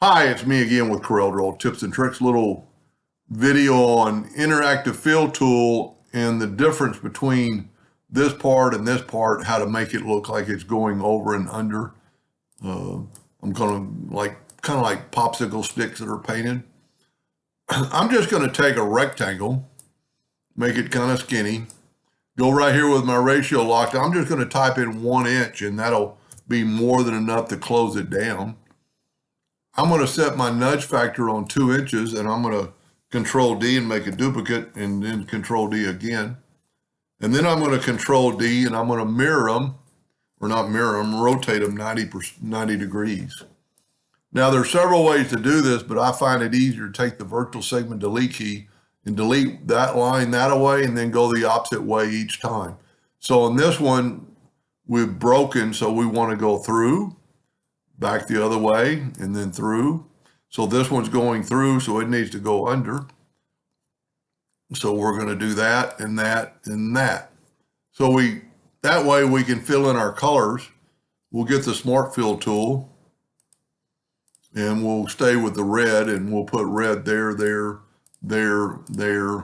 Hi, it's me again with CorelDraw tips and tricks. Little video on interactive fill tool and the difference between this part and this part, how to make it look like it's going over and under. I'm going to kind of like popsicle sticks that are painted. I'm just going to take a rectangle, make it kind of skinny, go right here with my ratio locked. I'm just going to type in 1 inch and that'll be more than enough to close it down. I'm going to set my nudge factor on 2 inches and I'm going to Control D and make a duplicate and then Control D again. And then I'm going to Control D and I'm going to mirror them, or not mirror them, rotate them 90 degrees. Now there's several ways to do this, but I find it easier to take the virtual segment delete key and delete that line that away and then go the opposite way each time. So in this one, we've broken, so we want to go through, back the other way, and then through. So this one's going through, so it needs to go under. So we're going to do that and that and that. So that way we can fill in our colors. We'll get the Smart Fill tool and we'll stay with the red and we'll put red there, there, there, there.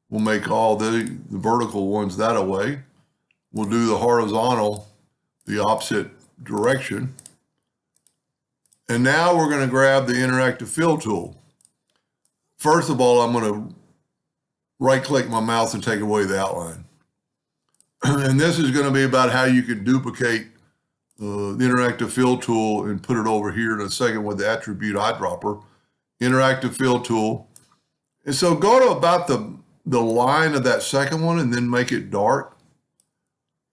We'll make all the vertical ones that way. We'll do the horizontal the opposite direction. And now we're going to grab the interactive fill tool. First of all, I'm going to right click my mouse and take away the outline. And this is going to be about how you can duplicate the interactive fill tool and put it over here in a second with the attribute eyedropper. Interactive fill tool. And so go to about the line of that second one and then make it dark.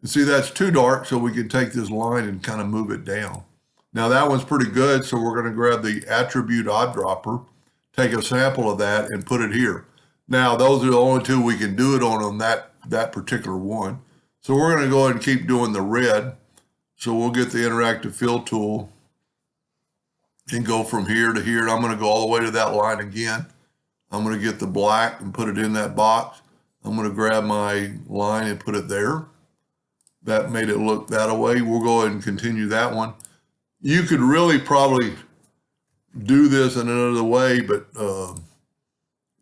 And see, that's too dark, so we can take this line and kind of move it down. Now that one's pretty good, so we're going to grab the attribute eyedropper, take a sample of that and put it here. Now those are the only two we can do it on that particular one. So we're going to go ahead and keep doing the red. So we'll get the interactive fill tool and go from here to here. And I'm going to go all the way to that line again. I'm going to get the black and put it in that box. I'm going to grab my line and put it there. That made it look that way. We'll go ahead and continue that one. You could really probably do this in another way, but, and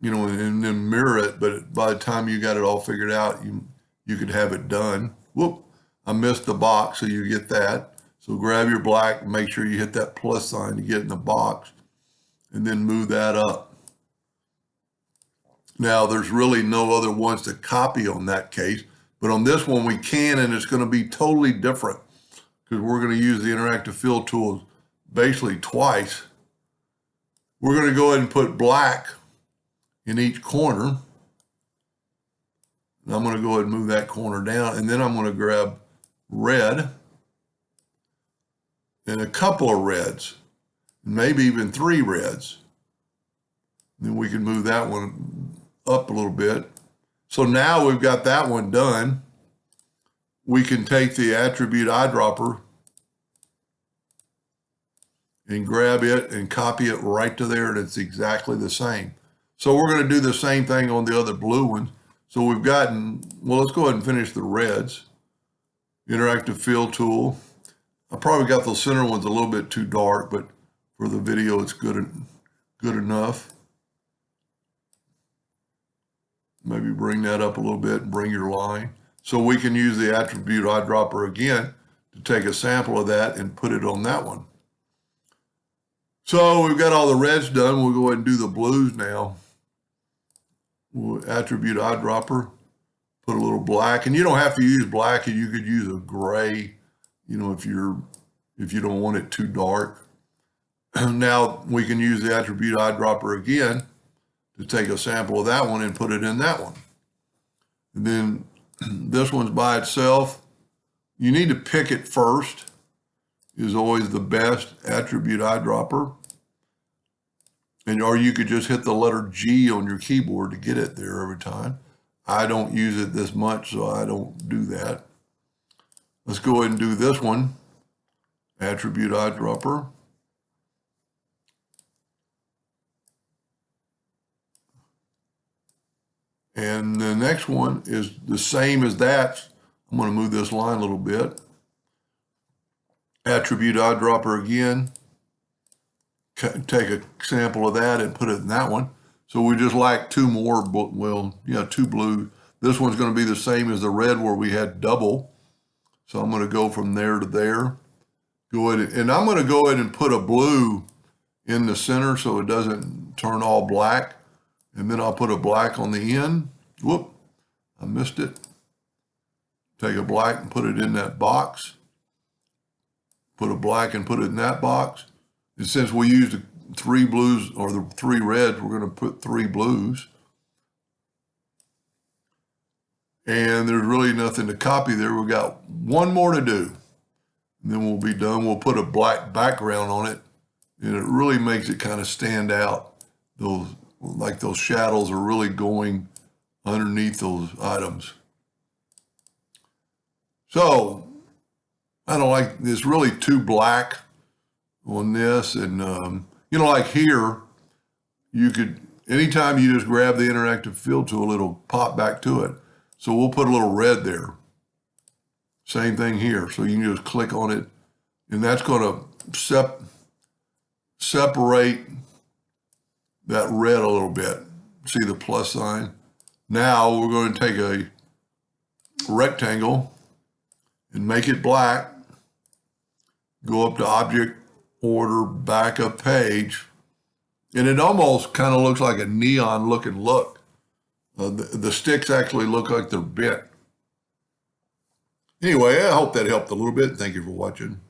then mirror it. But by the time you got it all figured out, you could have it done. Whoop, I missed the box, so you get that. So grab your black and make sure you hit that plus sign to get in the box and then move that up. Now, there's really no other ones to copy on that case, but on this one we can, and it's going to be totally different, because we're going to use the interactive fill tool basically twice. We're going to go ahead and put black in each corner. And I'm going to go ahead and move that corner down, and then I'm going to grab red and a couple of reds, maybe even 3 reds. Then we can move that one up a little bit. So now we've got that one done. We can take the attribute eyedropper and grab it and copy it right to there, and it's exactly the same. So we're going to do the same thing on the other blue one. So we've gotten, well, let's go ahead and finish the reds. Interactive fill tool. I probably got those center ones a little bit too dark, but for the video, it's good enough. Maybe bring that up a little bit and bring your line. So we can use the attribute eyedropper again to take a sample of that and put it on that one. So we've got all the reds done. We'll go ahead and do the blues now. We'll attribute eyedropper, put a little black, and you don't have to use black. You could use a gray, if you don't want it too dark. Now we can use the attribute eyedropper again to take a sample of that one and put it in that one. And then this one's by itself. You need to pick it first, is always the best attribute eyedropper. Or you could just hit the letter G on your keyboard to get it there every time. I don't use it this much, so I don't do that. Let's go ahead and do this one, attribute eyedropper. And the next one is the same as that. I'm going to move this line a little bit. Attribute eyedropper again. take a sample of that and put it in that one. So we just like two more, well, yeah, two blue. This one's going to be the same as the red where we had double. So I'm going to go from there to there. Go ahead, and I'm going to go ahead and put a blue in the center so it doesn't turn all black. And then I'll put a black on the end. Whoop, I missed it. Take a black and put it in that box. Put a black and put it in that box. And since we used the 3 blues or the 3 reds, we're going to put 3 blues. And there's really nothing to copy there. We've got one more to do. And then we'll be done. We'll put a black background on it. And it really makes it kind of stand out. Those shadows are really going underneath those items. So I don't like, it's really too black on this. And, you know, like here, you could, anytime you just grab the interactive fill tool, it'll pop back to it. So we'll put a little red there. Same thing here. So you can just click on it, and that's going to separate that red a little bit. See the plus sign? Now we're going to take a rectangle and make it black. Go up to Object, Order, Backup Page, and it almost kind of looks like a neon looking look. The sticks actually look like they're bent. Anyway, I hope that helped a little bit. Thank you for watching.